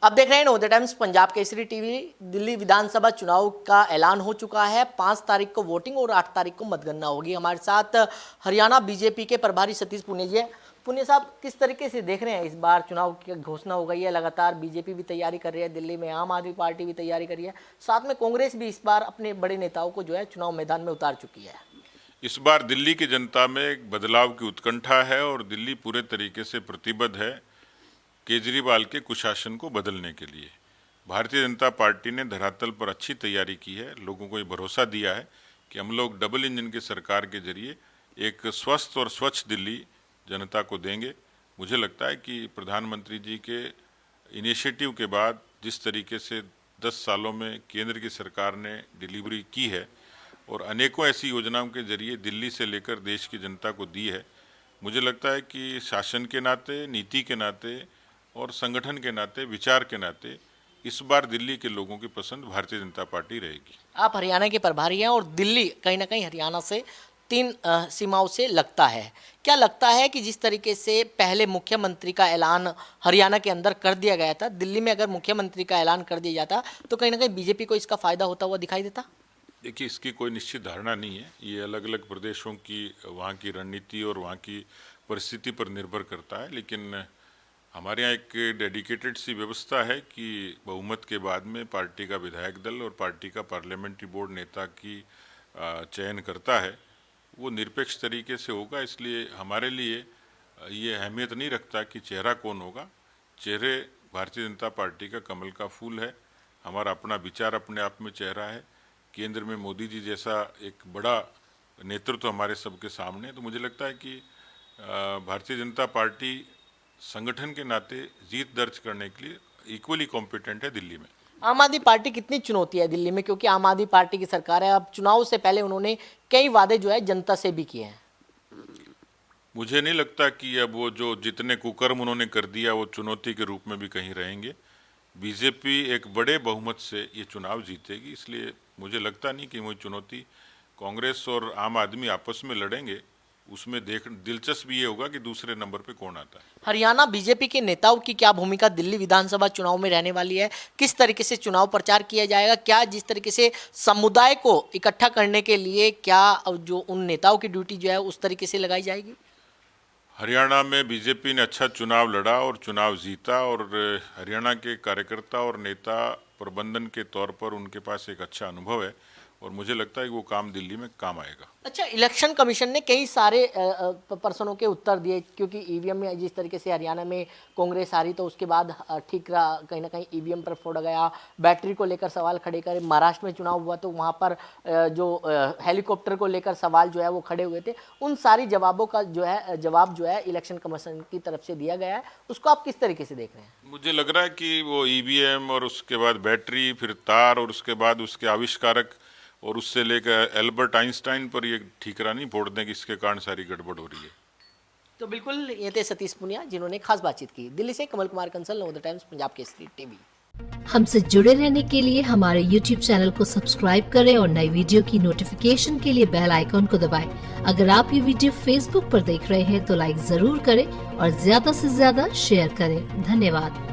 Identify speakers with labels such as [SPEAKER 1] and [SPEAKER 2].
[SPEAKER 1] अब देख रहे हैं नवोदय टाइम्स पंजाब केसरी टीवी। दिल्ली विधानसभा चुनाव का ऐलान हो चुका है। 5 तारीख को वोटिंग और 8 तारीख को मतगणना होगी। हमारे साथ हरियाणा बीजेपी के प्रभारी सतीश पुनिया जी हैं। पुनिया साहब, किस तरीके से देख रहे हैं इस बार चुनाव की घोषणा हो गई है, लगातार बीजेपी भी तैयारी कर रही है, दिल्ली में आम आदमी पार्टी भी तैयारी कर रही है, साथ में कांग्रेस भी इस बार अपने बड़े नेताओं को जो है चुनाव मैदान में उतार चुकी है।
[SPEAKER 2] इस बार दिल्ली की जनता में एक बदलाव की उत्कंठा है और दिल्ली पूरे तरीके से प्रतिबद्ध है केजरीवाल के कुशासन को बदलने के लिए। भारतीय जनता पार्टी ने धरातल पर अच्छी तैयारी की है, लोगों को ये भरोसा दिया है कि हम लोग डबल इंजन की सरकार के जरिए एक स्वस्थ और स्वच्छ दिल्ली जनता को देंगे। मुझे लगता है कि प्रधानमंत्री जी के इनिशिएटिव के बाद जिस तरीके से 10 सालों में केंद्र की सरकार ने डिलीवरी की है और अनेकों ऐसी योजनाओं के जरिए दिल्ली से लेकर देश की जनता को दी है, मुझे लगता है कि शासन के नाते, नीति के नाते और संगठन के नाते, विचार के नाते इस बार दिल्ली के लोगों की पसंद भारतीय जनता पार्टी रहेगी।
[SPEAKER 1] आप हरियाणा के प्रभारी हैं और दिल्ली कहीं ना कहीं हरियाणा से 3 सीमाओं से लगता है। क्या लगता है कि जिस तरीके से पहले मुख्यमंत्री का ऐलान हरियाणा के अंदर कर दिया गया था, दिल्ली में अगर मुख्यमंत्री का ऐलान कर दिया जाता तो कहीं ना कहीं बीजेपी को इसका फायदा होता हुआ दिखाई देता?
[SPEAKER 2] देखिए, इसकी कोई निश्चित धारणा नहीं है। ये अलग अलग प्रदेशों की वहाँ की रणनीति और वहाँ की परिस्थिति पर निर्भर करता है, लेकिन हमारे यहाँ एक डेडिकेटेड सी व्यवस्था है कि बहुमत के बाद में पार्टी का विधायक दल और पार्टी का पार्लियामेंट्री बोर्ड नेता की चयन करता है। वो निरपेक्ष तरीके से होगा, इसलिए हमारे लिए ये अहमियत नहीं रखता कि चेहरा कौन होगा। चेहरे भारतीय जनता पार्टी का कमल का फूल है। हमारा अपना विचार अपने आप में चेहरा है। केंद्र में मोदी जी जैसा एक बड़ा नेतृत्व हमारे सबके सामने है। तो मुझे लगता है कि भारतीय जनता पार्टी संगठन के नाते जीत दर्ज करने के लिए इक्वली कॉम्पिटेंट है दिल्ली में।
[SPEAKER 1] आम आदमी पार्टी कितनी चुनौती है दिल्ली में, क्योंकि आम आदमी पार्टी की सरकार है। अब चुनाव से पहले उन्होंने कई वादे जो है जनता से भी किए हैं।
[SPEAKER 2] मुझे नहीं लगता कि अब वो जो जितने कुकर्म उन्होंने कर दिया वो चुनौती के रूप में भी कहीं रहेंगे। बीजेपी एक बड़े बहुमत से ये चुनाव जीतेगी, इसलिए मुझे लगता नहीं कि वो चुनौती कांग्रेस और आम आदमी आपस में लड़ेंगे। उसमें दिलचस्प ये होगा कि दूसरे नंबर पे कौन आता है।
[SPEAKER 1] हरियाणा बीजेपी के नेताओं की क्या भूमिका दिल्ली विधानसभा चुनाव में रहने वाली है? किस तरीके से चुनाव प्रचार किया जाएगा? क्या जिस तरीके से समुदाय को इकट्ठा करने के लिए क्या जो उन नेताओं की ड्यूटी जो है उस तरीके से लगाई जाएगी?
[SPEAKER 2] हरियाणा में बीजेपी ने अच्छा चुनाव लड़ा और चुनाव जीता और हरियाणा के कार्यकर्ता और नेता प्रबंधन के तौर पर उनके पास एक अच्छा अनुभव है और मुझे लगता है कि वो काम दिल्ली में काम आएगा।
[SPEAKER 1] अच्छा, इलेक्शन कमीशन ने कई सारे प्रश्नों के उत्तर दिए, क्योंकि ईवीएम में जिस तरीके से हरियाणा में कांग्रेस हारी तो उसके बाद ठीक रहा, कहीं ना कहीं ईवीएम पर फोड़ा गया, बैटरी को लेकर सवाल खड़े करे। महाराष्ट्र में चुनाव हुआ तो वहाँ पर जो हेलीकॉप्टर को लेकर सवाल जो है वो खड़े हुए थे। उन सारी जवाबों का जवाब जो है इलेक्शन कमीशन की तरफ से दिया गया है, उसको आप किस तरीके से देख रहे हैं?
[SPEAKER 2] मुझे लग रहा है कि वो ईवीएम और उसके बाद बैटरी, फिर तार और उसके बाद उसके आविष्कारक और उससे लेकर एल्बर्ट आइंस्टाइन पर ये ठीकरा नहीं फोड़ दें कि इसके कारण सारी गड़बड़ हो रही है।
[SPEAKER 1] तो बिल्कुल, ये थे सतीश पुनिया जिन्होंने खास बातचीत की। दिल्ली से कमल कुमार कंसल, नवोदय टाइम्स पंजाब केसरी टीवी।
[SPEAKER 3] हमसे जुड़े रहने के लिए हमारे YouTube चैनल को सब्सक्राइब करें और नई वीडियो की नोटिफिकेशन के लिए बेल आइकॉन को दबाएं। अगर आप ये वीडियो Facebook पर देख रहे हैं तो लाइक जरूर करें और ज्यादा से ज्यादा शेयर करें। धन्यवाद।